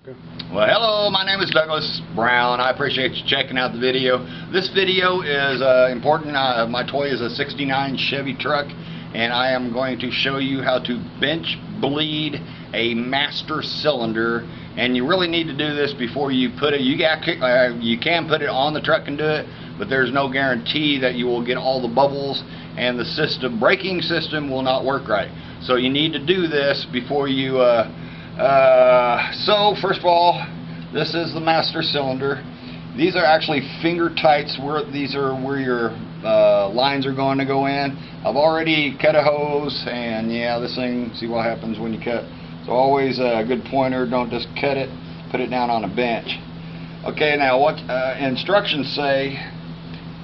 Well, hello, my name is Douglas Brown. I appreciate you checking out the video. This video is important. My toy is a 69 Chevy truck, and I am going to show you how to bench bleed a master cylinder. And you really need to do this before you put it. You can put it on the truck and do it, but there's no guarantee that you will get all the bubbles, and the braking system will not work right. So you need to do this before you so first of all, this is the master cylinder. These are actually finger tights. These are where your lines are going to go in. I've already cut a hose, and yeah, this thing, see what happens when you cut. So always a good pointer, don't just cut it, put it down on a bench. Okay, now what instructions say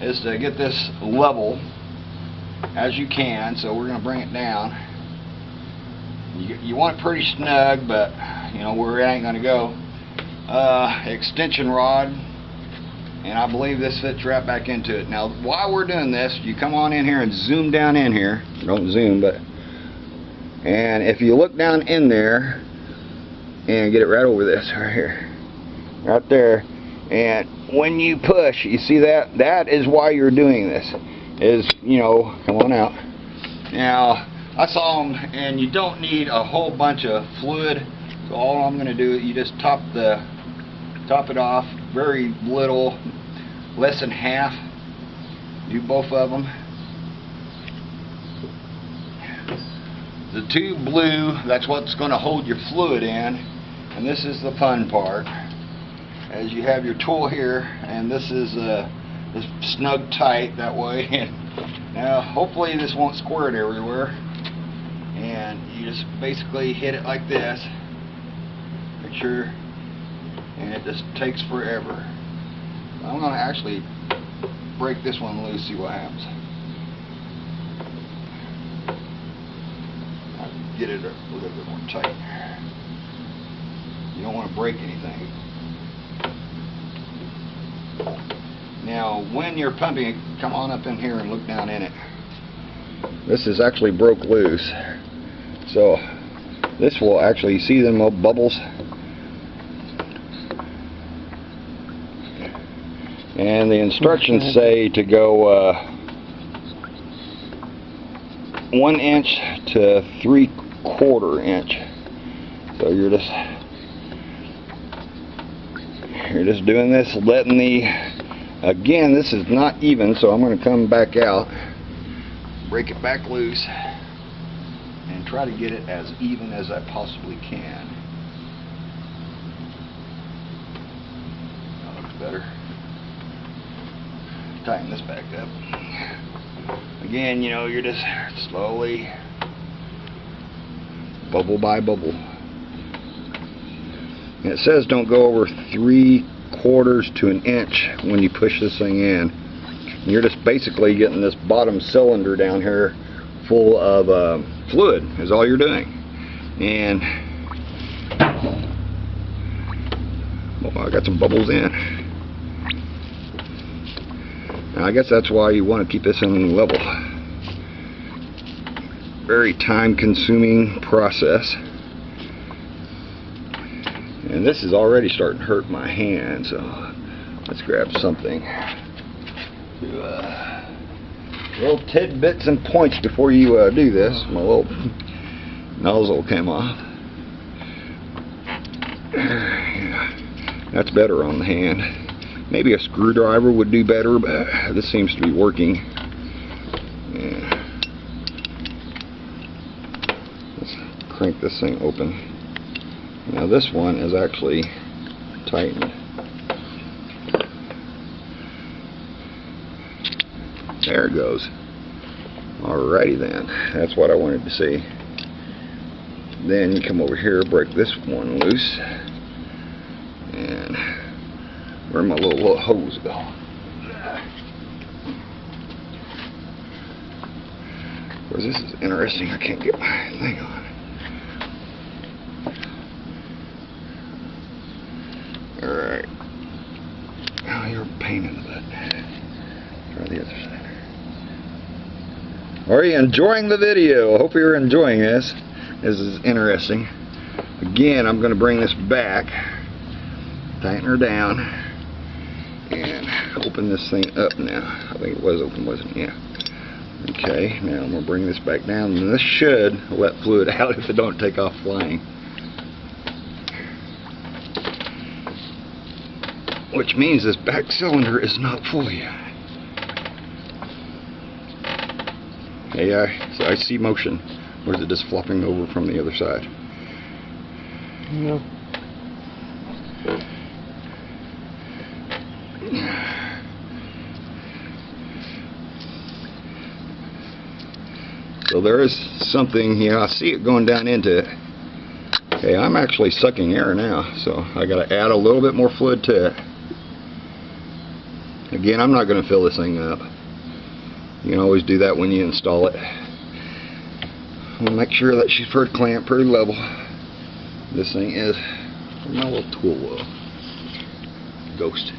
is to get this level as you can, so we're going to bring it down. You want it pretty snug, but you know where it ain't gonna go. Extension rod, and I believe this fits right back into it. Now while we're doing this, you come on in here and zoom down in here. Don't zoom, but and if you look down in there and get it right over this right here, right there, and when you push, you see that is why you're doing this, is, you know, come on out. Now I saw them, and you don't need a whole bunch of fluid, so all I'm going to do, you just top it off, very little, less than half. Do both of them. The tube blue, that's what's going to hold your fluid in, and this is the fun part. As you have your tool here, and this is snug tight that way. Now hopefully this won't squirt everywhere. And you just basically hit it like this, make sure, and it just takes forever. I'm going to actually break this one loose, see what happens. I'll get it a little bit more tight. You don't want to break anything. Now when you're pumping it, come on up in here and look down in it. This is actually broke loose. So this will actually, see them little bubbles, and the instructions say to go 1 inch to 3/4 inch. So you're just doing this, letting again, this is not even, so I'm going to come back out, break it back loose, and try to get it as even as I possibly can. That looks better. Tighten this back up. Again, you know, you're just slowly, bubble by bubble. And it says don't go over 3/4 to an inch when you push this thing in. And you're just basically getting this bottom cylinder down here full of fluid is all you're doing. And well, I got some bubbles in. Now I guess that's why you want to keep this on level. Very time consuming process. And this is already starting to hurt my hand, so let's grab something to little tidbits and points before you do this. My little nozzle came off. Yeah, that's better on the hand. Maybe a screwdriver would do better, but this seems to be working. Yeah. Let's crank this thing open. Now this one is actually tightened. There it goes. Alrighty then, that's what I wanted to see. Then you come over here, break this one loose, and where'd my little hose go? Of course, this is interesting. I can't get my thing on. Alright. Oh, you're a pain in the butt. Try the other side. Are you enjoying the video? I hope you're enjoying this. This is interesting. Again, I'm going to bring this back tighten her down and open this thing up now. I think it was open, wasn't it? Yeah. Okay, now I'm going to bring this back down, and this should let fluid out if it don't take off flying. Which means this back cylinder is not full yet. Hey, I see motion. Or is it just flopping over from the other side? No. So there is something, I see it going down into it. Okay, I'm actually sucking air now, so I got to add a little bit more fluid to it. Again, I'm not going to fill this thing up. You can always do that when you install it. We'll make sure that she's pretty clamped, pretty level. This thing is, where's my little tool wheel? Ghost.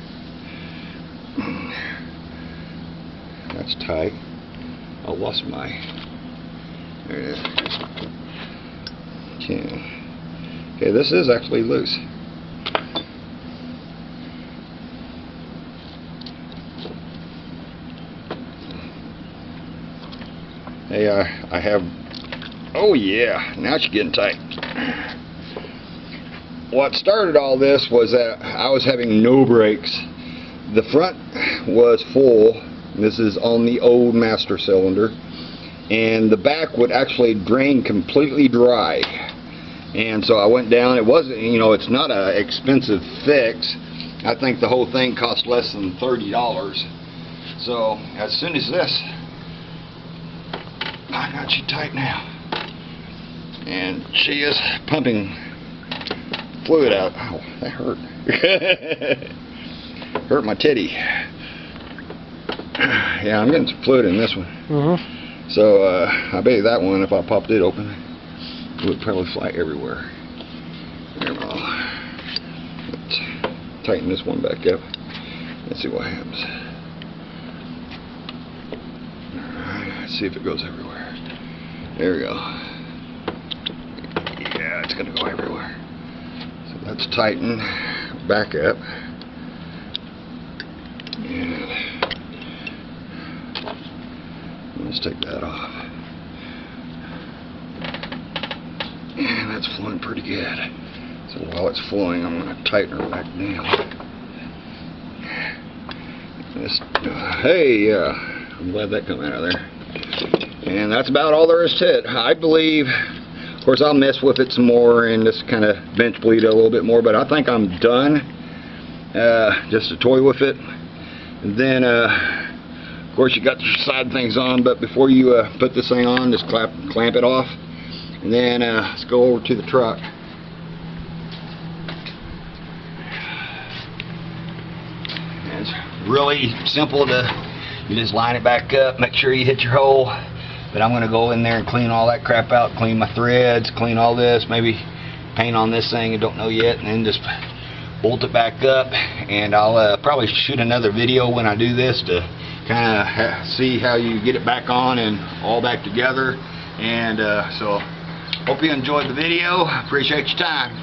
That's tight. I lost my. There it is. Okay, this is actually loose. Hey, I have. Oh yeah, now she's getting tight. What started all this was that I was having no brakes. The front was full. This is on the old master cylinder, and the back would actually drain completely dry. And so I went down. It wasn't, it's not an expensive fix. I think the whole thing cost less than $30. So as soon as this, I got you tight now, and she is pumping fluid out. Ow, that hurt. Hurt my titty. Yeah, I'm getting some fluid in this one. So I bet that one, if I popped it open, it would probably fly everywhere. There we go. Let's tighten this one back up. Let's see what happens. Alright, let's see if it goes everywhere. There we go. Yeah, it's going to go everywhere. So let's tighten back up. And let's take that off. And that's flowing pretty good. So while it's flowing, I'm going to tighten her back down. Hey, I'm glad that come out of there. And that's about all there is to it. I believe, of course, I'll mess with it some more and just kind of bench bleed it a little bit more, but I think I'm done. Just to toy with it. And then, of course, you got your side things on, but before you put this thing on, just clamp it off. And then let's go over to the truck. And it's really simple you just line it back up, make sure you hit your hole. But I'm going to go in there and clean all that crap out, clean my threads, clean all this, maybe paint on this thing, I don't know yet, and then just bolt it back up. And I'll probably shoot another video when I do this to kind of see how you get it back on and all back together. And so hope you enjoyed the video. Appreciate your time.